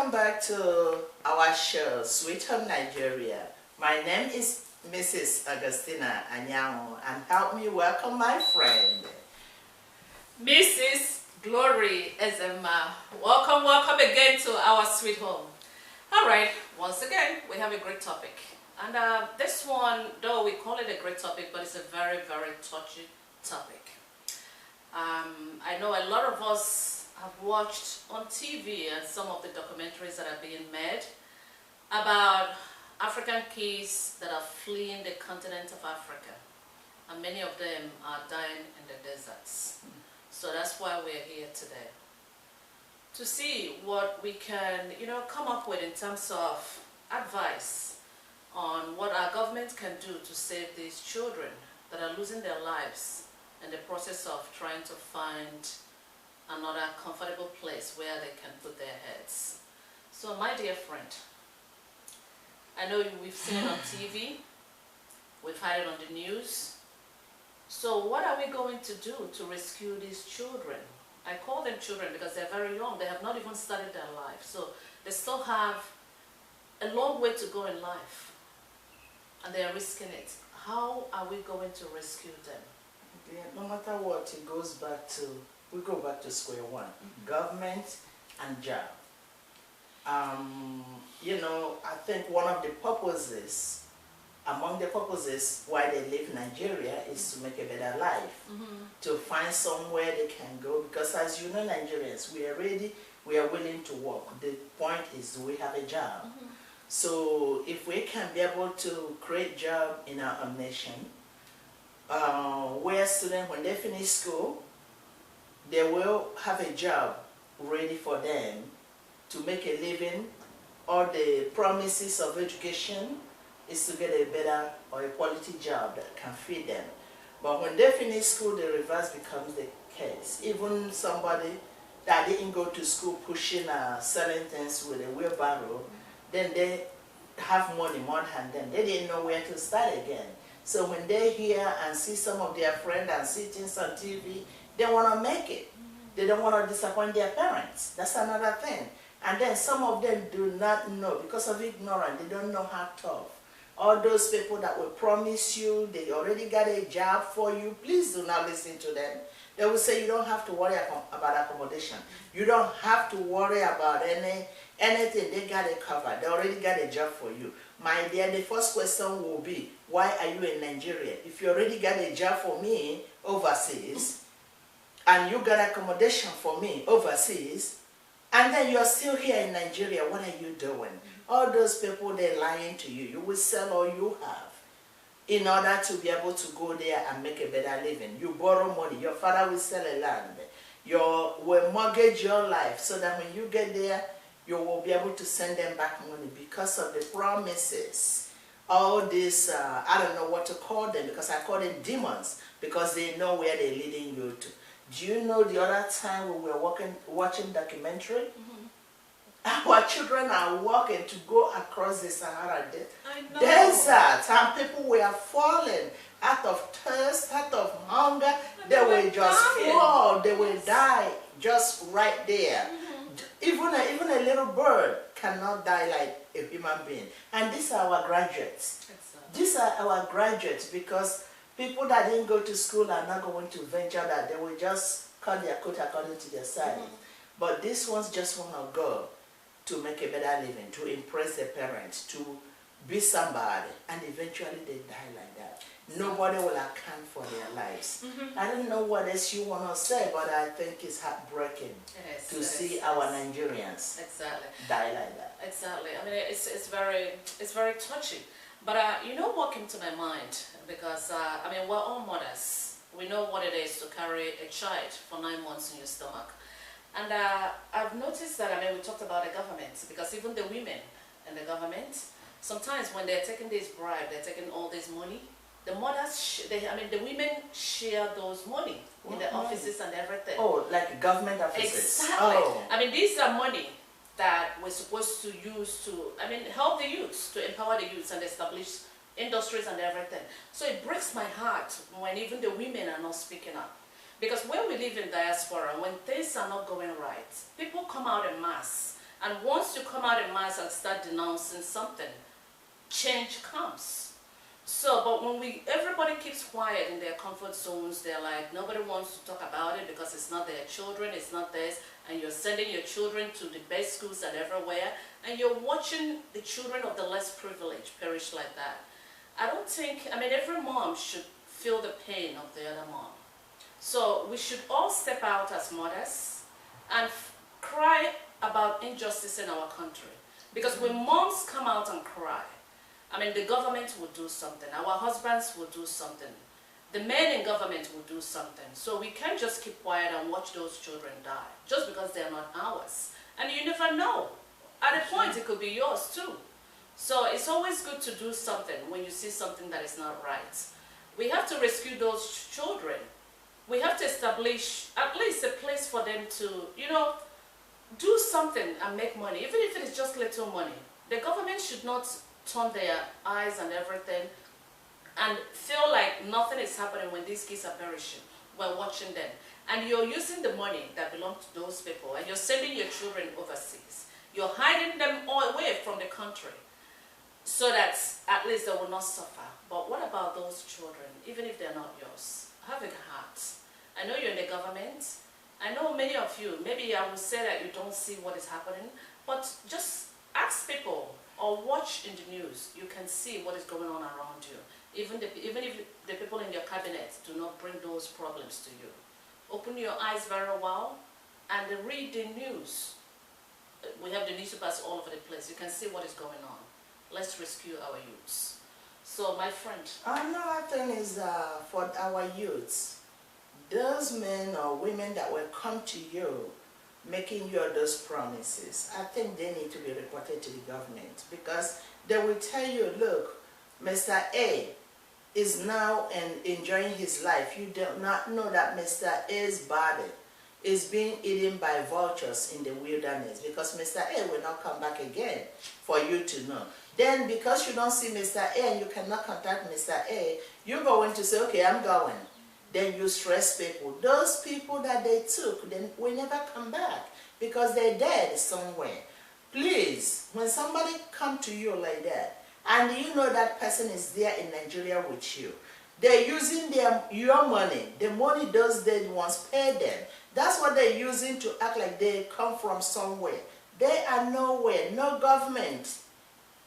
Welcome back to our show, Sweet Home Nigeria. My name is Mrs. Augustina Anyanwu, and help me welcome my friend, Mrs. Glory Ezemma. Welcome again to our sweet home. All right, once again, we have a great topic. And this one, though we call it a great topic, but it's a very, very touchy topic. I know a lot of us have watched on TV and some of the documentaries that are being made about African kids that are fleeing the continent of Africa. And many of them are dying in the deserts. So that's why we're here today. To see what we can, come up with in terms of advice on what our government can do to save these children that are losing their lives in the process of trying to find another comfortable place where they can put their heads. So my dear friend, I know we've seen it on TV, we've had it on the news. So what are we going to do to rescue these children? I call them children because they're very young. They have not even started their life. So they still have a long way to go in life. And they are risking it. How are we going to rescue them? Yeah, no matter what, it goes back to, we go back to square one. Government and job. I think one of the purposes, among the purposes why they leave Nigeria is to make a better life, to find somewhere they can go. Because as you know, Nigerians, we are ready, we are willing to work. The point is, do we have a job? So if we can be able to create job in our own nation, where students, when they finish school, they will have a job ready for them to make a living. All the promises of education is to get a better or a quality job that can feed them. But when they finish school, the reverse becomes the case. Even somebody that didn't go to school pushing selling things with a wheelbarrow, then they have money more than them. They didn't know where to start again. So when they hear and see some of their friends and see things on TV, they want to make it. They don't want to disappoint their parents. That's another thing. And then some of them do not know, because of ignorance, they don't know how tough. All those people that will promise you, they already got a job for you, please do not listen to them. They will say you don't have to worry about accommodation. You don't have to worry about anything, they got it covered. They already got a job for you. My dear, the first question will be, why are you in Nigeria? If you already got a job for me overseas, and you got accommodation for me overseas, and then you're still here in Nigeria, what are you doing? All those people, they're lying to you. You will sell all you have in order to be able to go there and make a better living. You borrow money. Your father will sell a land. You will mortgage your life so that when you get there, you will be able to send them back money because of the promises. All this, I don't know what to call them, because I call them demons, because they know where they're leading you to. Do you know the other time we were watching documentary? Our children are walking to go across the Sahara Desert, and people were falling out of thirst, out of hunger. They will just fall, they will die just right there. Even a little bird cannot die like a human being. And these are our graduates. These are our graduates, because people that didn't go to school are not going to venture that. They will just cut their coat according to their size. But these ones just want to go to make a better living, to impress their parents, to be somebody, and eventually they die like that. Nobody will account for their lives. I don't know what else you want to say, but I think it's heartbreaking to see our Nigerians die like that. Exactly. I mean, it's very touchy. But you know what came to my mind? Because I mean, we're all mothers. We know what it is to carry a child for 9 months in your stomach. And I've noticed that, I mean, we talked about the government, because even the women in the government, sometimes when they're taking this bribe, they're taking all this money, the mothers, the women share those money in the offices and everything. Oh, like government offices? Exactly. Oh. I mean, these are money that we're supposed to use to, help the youths, to empower the youths and establish industries and everything. So it breaks my heart when even the women are not speaking up. Because when we live in diaspora, when things are not going right, people come out en masse And once you come out in mass and start denouncing something, change comes. So, but when everybody keeps quiet in their comfort zones, they're like, nobody wants to talk about it because it's not their children, it's not theirs, and you're sending your children to the best schools and everywhere, and you're watching the children of the less privileged perish like that. I don't think, I mean, every mom should feel the pain of the other mom. So we should all step out as mothers and cry about injustice in our country. Because when moms come out and cry, I mean, the government will do something. Our husbands will do something. The men in government will do something. So we can't just keep quiet and watch those children die just because they're not ours. And you never know. At a point, it could be yours too. So it's always good to do something when you see something that is not right. We have to rescue those children. We have to establish at least a place for them to, you know, do something and make money, even if it is just little money. The government should not turn their eyes and everything and feel like nothing is happening when these kids are perishing. We're watching them. And you're using the money that belongs to those people and you're sending your children overseas. You're hiding them all away from the country so that at least they will not suffer. But what about those children, even if they're not yours? Have a heart. I know you're in the government. I know many of you, maybe I will say that you don't see what is happening, but just ask people or watch in the news. You can see what is going on around you. Even if the people in your cabinet do not bring those problems to you. Open your eyes very well and read the news. We have the newspapers all over the place. You can see what is going on. Let's rescue our youths. So, my friend. Another thing is for our youths, those men or women that will come to you making you those promises, I think they need to be reported to the government because they will tell you, look, Mr. A is now enjoying his life. You do not know that Mr. A's body is being eaten by vultures in the wilderness because Mr. A will not come back again for you to know. Then because you don't see Mr. A and you cannot contact Mr. A, you're going to say, okay, I'm going. Then you stress people. Those people that they took, then will never come back because they're dead somewhere. Please, when somebody come to you like that, and you know that person is there in Nigeria with you, they're using your money, the money those dead ones pay them. That's what they're using to act like they come from somewhere. They are nowhere. No government,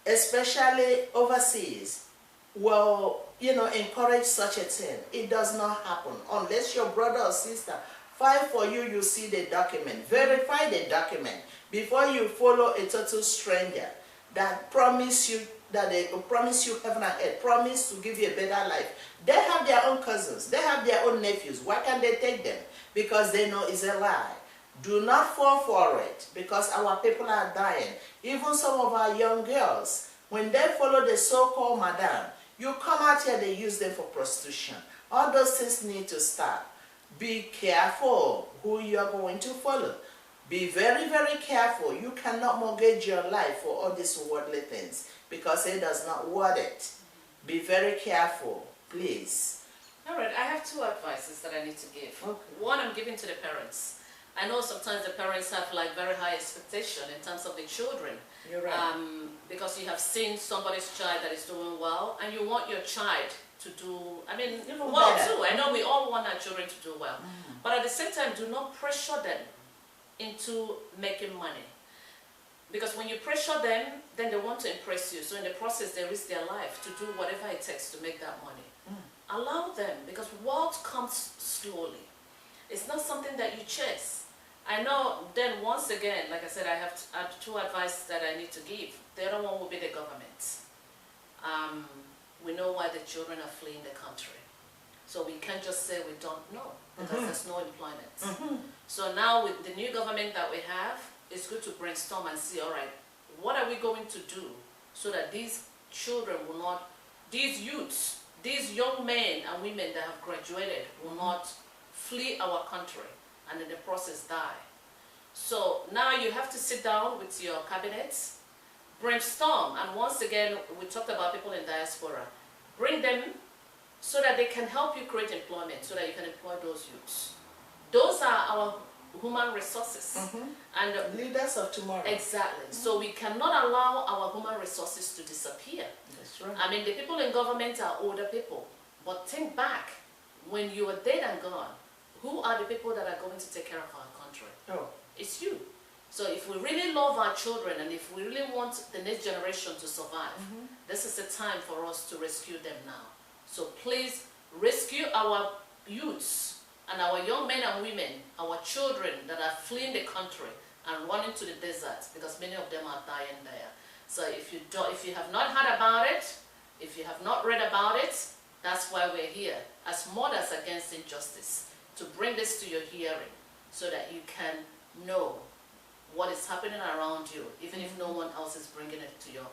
especially overseas, will, you know, encourage such a thing. It does not happen unless your brother or sister fight for you. You see the document, verify the document before you follow a total stranger that promise you heaven and earth, promise to give you a better life. They have their own cousins, they have their own nephews. Why can't they take them? Because they know it's a lie. Do not fall for it because our people are dying. Even some of our young girls, when they follow the so-called madam, you come out here, they use them for prostitution. All those things need to stop. Be careful who you are going to follow. Be very, very careful. You cannot mortgage your life for all these worldly things because it does not worth it. Be very careful, please. All right, I have two advices that I need to give. Okay. One, I'm giving to the parents. I know sometimes the parents have like very high expectation in terms of the children. You're right. Because you have seen somebody's child that is doing well, and you want your child to do, I mean, well too. I know we all want our children to do well. But at the same time, do not pressure them into making money. Because when you pressure them, then they want to impress you. So in the process, they risk their life to do whatever it takes to make that money. Allow them, because wealth comes slowly. It's not something that you chase. I know, then once again, like I said, I have two advice that I need to give. The other one will be the government. We know why the children are fleeing the country. So we can't just say we don't know, because there's no employment. So now with the new government that we have, it's good to brainstorm and see, all right, what are we going to do so that these children will not, these youths, these young men and women that have graduated will not flee our country and in the process die. So now you have to sit down with your cabinets, brainstorm, and once again, we talked about people in diaspora. Bring them so that they can help you create employment, so that you can employ those youths. Those are our human resources. And leaders of tomorrow. exactly. So we cannot allow our human resources to disappear. That's right. I mean, the people in government are older people, but think back, when you are dead and gone, who are the people that are going to take care of our country? Oh. It's you. So if we really love our children and if we really want the next generation to survive, this is the time for us to rescue them now. So please rescue our youths and our young men and women, our children that are fleeing the country and running to the desert, because many of them are dying there. So if you have not heard about it, if you have not read about it, that's why we're here as Mothers Against Injustice, to bring this to your hearing so that you can know what is happening around you, even if no one else is bringing it to your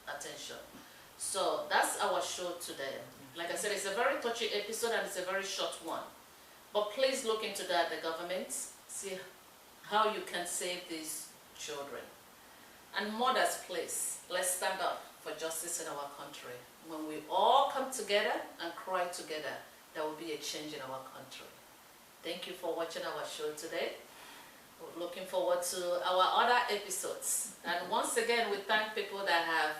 attention. So that's our show today. Like I said, it's a very touchy episode and it's a very short one. But please look into that, the government, see how you can save these children. And mothers, please, let's stand up for justice in our country. When we all come together and cry together, there will be a change in our country. Thank you for watching our show today. We're looking forward to our other episodes. And once again, we thank people that have,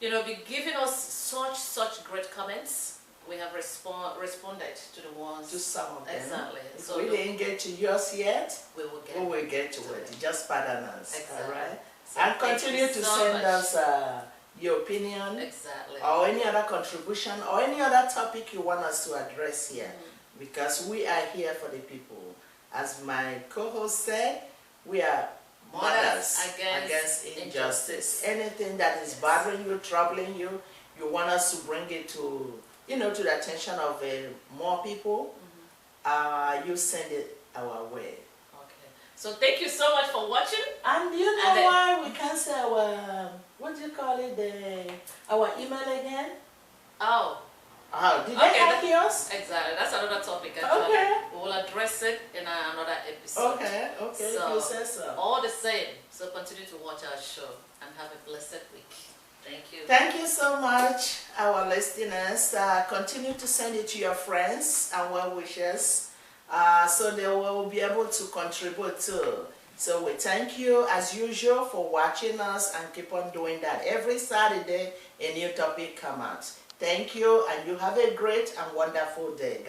been giving us such great comments. We have responded to the ones. To some of them. Exactly. If so we didn't get to yours yet, we will get to it. Just pardon us. Exactly. All right? So and thank continue you to so send much. us your opinion. Exactly. Or any other contribution or any other topic you want us to address here. Because we are here for the people. As my co-host said, we are mothers against injustice. Anything that is bothering you, troubling you, you want us to bring it to, to the attention of more people, you send it our way. Okay. So thank you so much for watching. And you know why we can say our, what do you call it, our email again? Oh. Oh, did they have yours? Exactly. That's another topic. Actually. Okay. We will address it in another episode. Okay. So, you say so. All the same. So continue to watch our show and have a blessed week. Thank you. Thank you so much, our listeners. Continue to send it to your friends and well wishers so they will be able to contribute too. So we thank you as usual for watching us and keep on doing that. Every Saturday, a new topic comes out. Thank you, and you have a great and wonderful day.